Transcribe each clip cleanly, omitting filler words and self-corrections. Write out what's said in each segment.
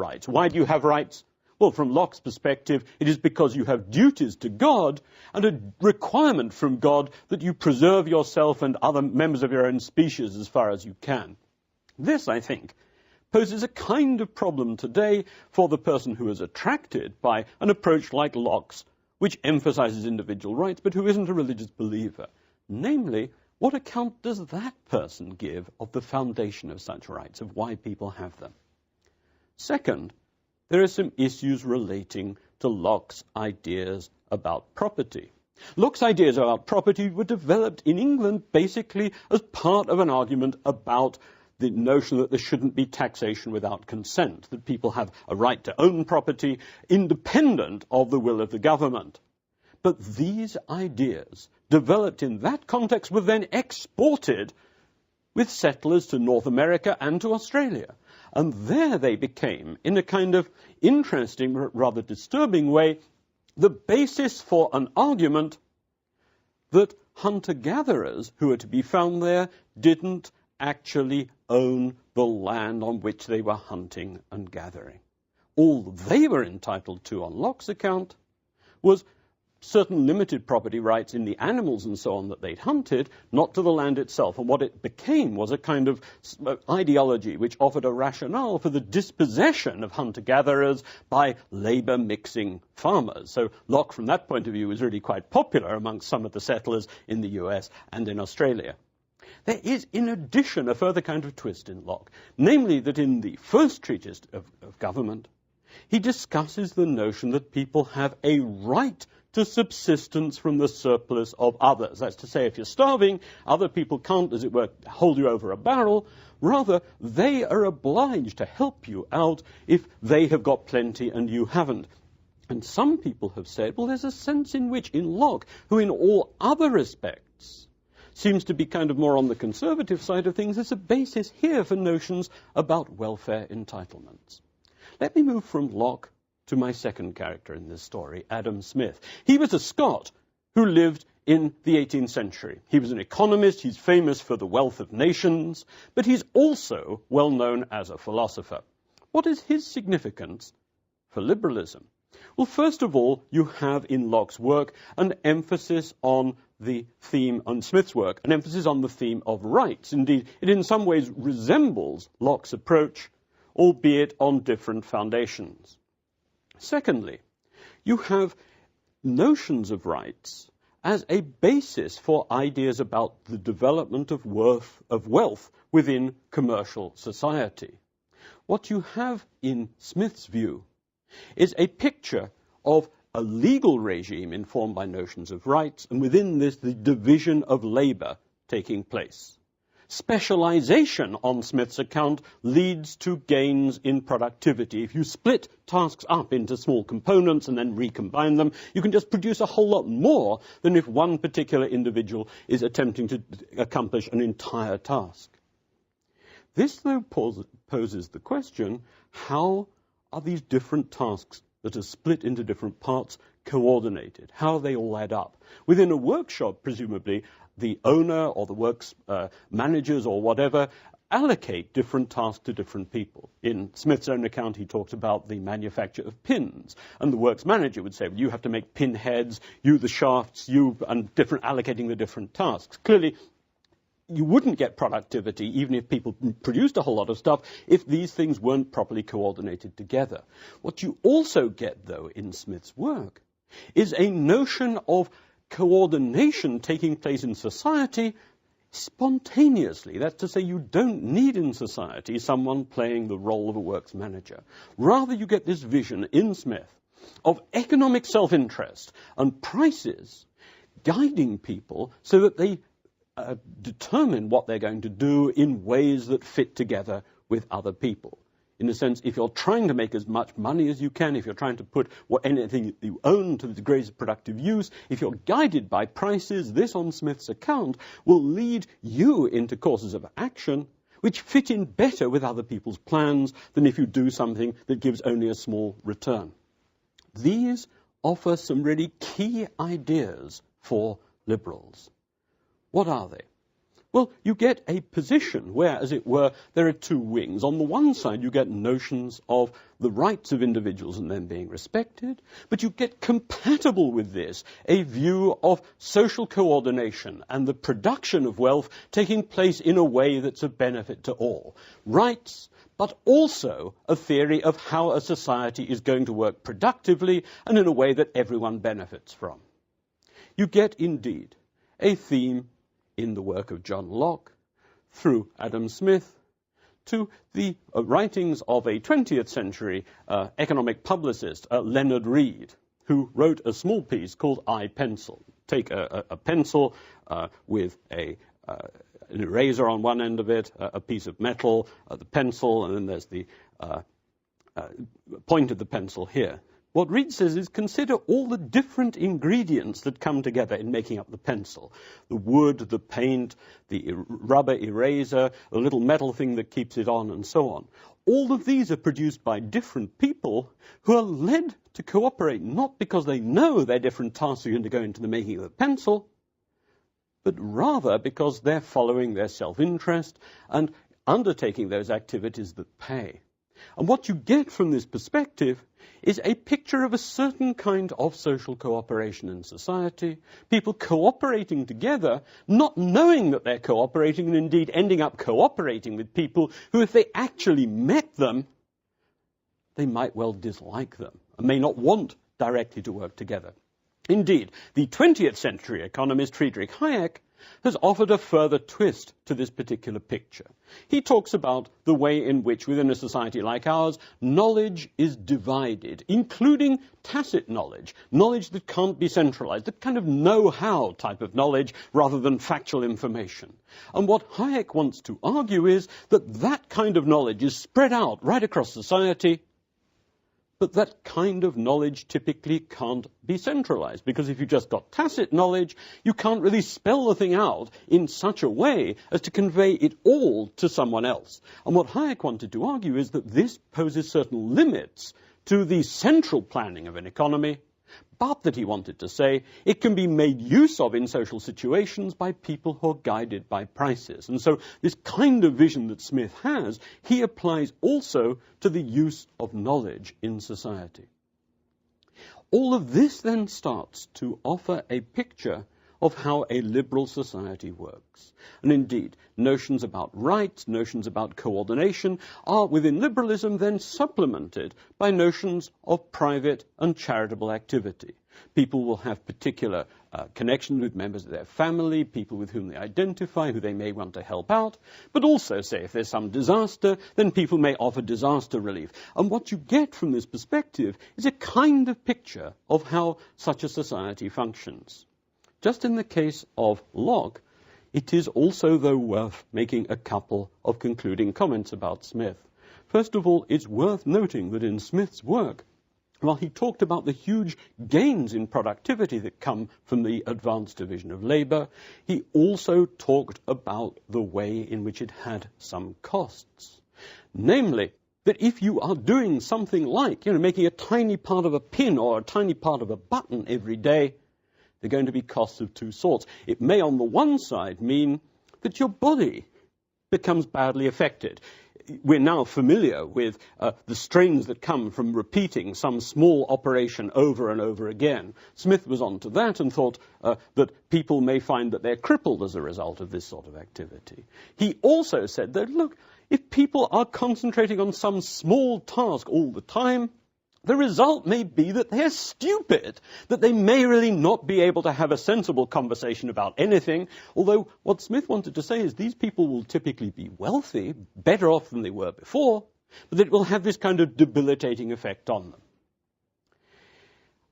rights. Why do you have rights? Well, from Locke's perspective, it is because you have duties to God and a requirement from God that you preserve yourself and other members of your own species as far as you can. This, I think, poses a kind of problem today for the person who is attracted by an approach like Locke's, which emphasizes individual rights, but who isn't a religious believer. Namely, what account does that person give of the foundation of such rights, of why people have them? Second, there are some issues relating to Locke's ideas about property. Locke's ideas about property were developed in England basically as part of an argument about the notion that there shouldn't be taxation without consent, that people have a right to own property independent of the will of the government. But these ideas, developed in that context, were then exported with settlers to North America and to Australia. And there they became, in a kind of interesting, rather disturbing way, the basis for an argument that hunter-gatherers who are to be found there didn't actually own the land on which they were hunting and gathering. All they were entitled to on Locke's account was certain limited property rights in the animals and so on that they'd hunted, not to the land itself. And what it became was a kind of ideology which offered a rationale for the dispossession of hunter-gatherers by labour-mixing farmers. So Locke, from that point of view, was really quite popular amongst some of the settlers in the US and in Australia. There is, in addition, a further kind of twist in Locke, namely that in the first treatise of government, he discusses the notion that people have a right to subsistence from the surplus of others. That's to say, if you're starving, other people can't, as it were, hold you over a barrel. Rather, they are obliged to help you out if they have got plenty and you haven't. And some people have said, well, there's a sense in which, in Locke, who in all other respects seems to be kind of more on the conservative side of things, there's a basis here for notions about welfare entitlements. Let me move from Locke to my second character in this story, Adam Smith. He was a Scot who lived in the 18th century. He was an economist, he's famous for The Wealth of Nations, but he's also well known as a philosopher. What is his significance for liberalism? Well, first of all, you have in Locke's work an emphasis on the theme, on Smith's work, an emphasis on the theme of rights. Indeed, it in some ways resembles Locke's approach, albeit on different foundations. Secondly, you have notions of rights as a basis for ideas about the development of wealth within commercial society. What you have in Smith's view is a picture of a legal regime informed by notions of rights, and within this the division of labour taking place. Specialization, on Smith's account, leads to gains in productivity. If you split tasks up into small components and then recombine them, you can just produce a whole lot more than if one particular individual is attempting to accomplish an entire task. This, though, poses the question, how are these different tasks that are split into different parts coordinated? How they all add up? Within a workshop, presumably, the owner or the works managers or whatever allocate different tasks to different people. In Smith's own account, he talks about the manufacture of pins, and the works manager would say, well, you have to make pin heads, you the shafts, you, and allocating the different tasks. Clearly, you wouldn't get productivity, even if people produced a whole lot of stuff, if these things weren't properly coordinated together. What you also get, though, in Smith's work is a notion of coordination taking place in society spontaneously. That's to say, you don't need in society someone playing the role of a works manager. Rather, you get this vision in Smith of economic self-interest and prices guiding people so that they determine what they're going to do in ways that fit together with other people. In a sense, if you're trying to make as much money as you can, if you're trying to put anything you own to the greatest productive use, if you're guided by prices, this, on Smith's account, will lead you into courses of action which fit in better with other people's plans than if you do something that gives only a small return. These offer some really key ideas for liberals. What are they? Well, you get a position where, as it were, there are two wings. On the one side, you get notions of the rights of individuals and them being respected, but you get compatible with this a view of social coordination and the production of wealth taking place in a way that's of benefit to all. Rights, but also a theory of how a society is going to work productively and in a way that everyone benefits from. You get, indeed, a theme in the work of John Locke, through Adam Smith, to the writings of a 20th century economic publicist, Leonard Read, who wrote a small piece called I Pencil. Take a pencil with an eraser on one end of it, a piece of metal, the pencil, and then there's the point of the pencil here. What Read says is consider all the different ingredients that come together in making up the pencil. The wood, the paint, the rubber eraser, the little metal thing that keeps it on, and so on. All of these are produced by different people who are led to cooperate not because they know their different tasks are going to go into the making of the pencil, but rather because they're following their self-interest and undertaking those activities that pay. And what you get from this perspective is a picture of a certain kind of social cooperation in society, people cooperating together, not knowing that they're cooperating, and indeed ending up cooperating with people who, if they actually met them, they might well dislike them and may not want directly to work together. Indeed, the 20th century economist Friedrich Hayek has offered a further twist to this particular picture. He talks about the way in which, within a society like ours, knowledge is divided, including tacit knowledge, knowledge that can't be centralized, that kind of know-how type of knowledge rather than factual information. And what Hayek wants to argue is that that kind of knowledge is spread out right across society, but that kind of knowledge typically can't be centralized, because if you've just got tacit knowledge, you can't really spell the thing out in such a way as to convey it all to someone else. And what Hayek wanted to argue is that this poses certain limits to the central planning of an economy, but that he wanted to say it can be made use of in social situations by people who are guided by prices. And so this kind of vision that Smith has, he applies also to the use of knowledge in society. All of this then starts to offer a picture of how a liberal society works. And indeed, notions about rights, notions about coordination are within liberalism then supplemented by notions of private and charitable activity. People will have particular connections with members of their family, people with whom they identify, who they may want to help out, but also, say, if there's some disaster, then people may offer disaster relief. And what you get from this perspective is a kind of picture of how such a society functions. Just in the case of Locke, it is also, though, worth making a couple of concluding comments about Smith. First of all, it's worth noting that in Smith's work, while he talked about the huge gains in productivity that come from the advanced division of labor, he also talked about the way in which it had some costs. Namely, that if you are doing something like, making a tiny part of a pin or a tiny part of a button every day, they're going to be costs of two sorts. It may, on the one side, mean that your body becomes badly affected. We're now familiar with the strains that come from repeating some small operation over and over again. Smith was on to that and thought that people may find that they're crippled as a result of this sort of activity. He also said that, look, if people are concentrating on some small task all the time, the result may be that they're stupid, that they may really not be able to have a sensible conversation about anything, although what Smith wanted to say is these people will typically be wealthy, better off than they were before, but it will have this kind of debilitating effect on them.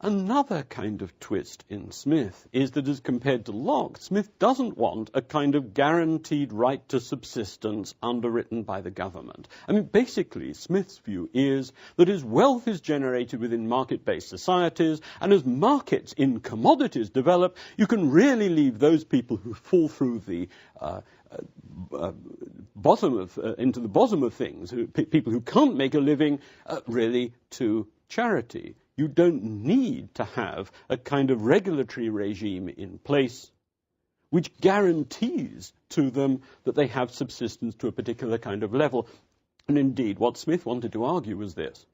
Another kind of twist in Smith is that, as compared to Locke, Smith doesn't want a kind of guaranteed right to subsistence underwritten by the government. I mean, basically, Smith's view is that as wealth is generated within market-based societies, and as markets in commodities develop, you can really leave those people who fall through the into the bottom of things, people who can't make a living, really to charity. You don't need to have a kind of regulatory regime in place which guarantees to them that they have subsistence to a particular kind of level. And indeed, what Smith wanted to argue was this.